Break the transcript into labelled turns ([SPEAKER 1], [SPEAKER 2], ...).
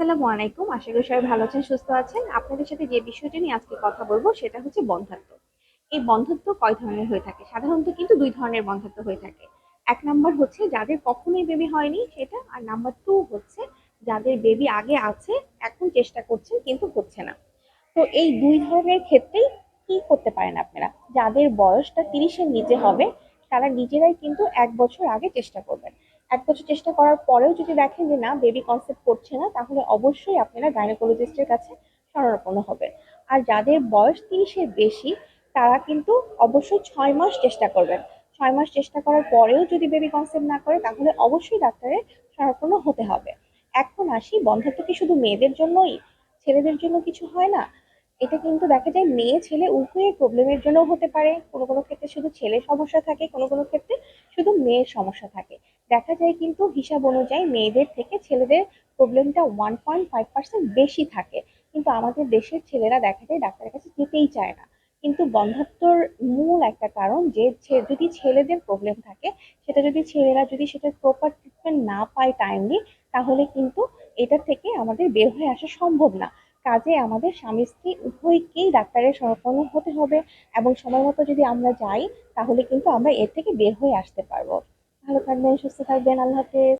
[SPEAKER 1] আসসালামু আলাইকুম। আশা করি সবাই ভালো আছেন, সুস্থ আছেন। আপনাদের সাথে যে বিষয়টি নিয়ে আজকে কথা বলবো সেটা হচ্ছে বন্ধ্যাত্ব। এই বন্ধ্যাত্ব কয় ধরনের হয়ে থাকে? সাধারণত কিন্তু দুই ধরনের বন্ধ্যাত্ব হয়ে থাকে। এক নাম্বার হচ্ছে যাদের কখনোই বেবি হয়নি সেটা, আর নাম্বার টু হচ্ছে যাদের বেবি আগে আছে, এখন চেষ্টা করছেন কিন্তু হচ্ছে না। তো এই দুই ধরনের ক্ষেত্রেই কি করতে পারেন আপনারা? যাদের বয়সটা 30-এর নিচে হবে তারা নিজেরাই কিন্তু 1 বছর আগে চেষ্টা করবেন। 1 বছর চেষ্টা করার পরেও যদি দেখেন যে না, বেবি কনসেপ্ট করছে না, তাহলে অবশ্যই আপনারা গাইনোকোলজিস্টের কাছে শরণাপন্ন হবেন। আর যাদের বয়স 30-এর বেশি তারা কিন্তু অবশ্যই 6 মাস চেষ্টা করবেন। 6 মাস চেষ্টা করার পরেও যদি বেবি কনসেপ্ট না করে তাহলে অবশ্যই ডাক্তারের শরণাপন্ন হতে হবে। এখন আসি, বন্ধ্যাত্ব কি শুধু মেয়েদের জন্যই? ছেলেদের জন্য কিছু হয় না? এটা কিন্তু দেখা যায় মেয়ে ছেলে উভয়ের প্রবলেমের জন্য হতে পারে। কোনো কোনো ক্ষেত্রে শুধু ছেলের সমস্যা থাকে, কোনো কোনো ক্ষেত্রে শুধু মেয়ের সমস্যা থাকে। দেখা যায় কিন্তু হিসাব অনুযায়ী মেয়েদের থেকে ছেলেদের প্রবলেমটা 1.5% বেশি থাকে। কিন্তু আমাদের দেশের ছেলেরা দেখা যায় ডাক্তারের কাছে যেতেই চায় না। কিন্তু বন্ধ্যাত্বর মূল একটা কারণ যে যদি ছেলেদের প্রবলেম থাকে, সেটা যদি ছেলেরা যদি সেটার প্রপার ট্রিটমেন্ট না পায় টাইমলি, তাহলে কিন্তু এটা থেকে আমাদের বের হয়ে আসা সম্ভব না। কাজে আমাদের স্বামী স্ত্রী উভয়কেই ডাক্তারের শরণাপন্ন হতে হবে, এবং সময় মতো যদি আমরা যাই তাহলে কিন্তু আমরা এর থেকে বের হয়ে আসতে পারবো। ভালো থাকবেন, সুস্থ থাকবেন, আল্লাহ হাফেজ।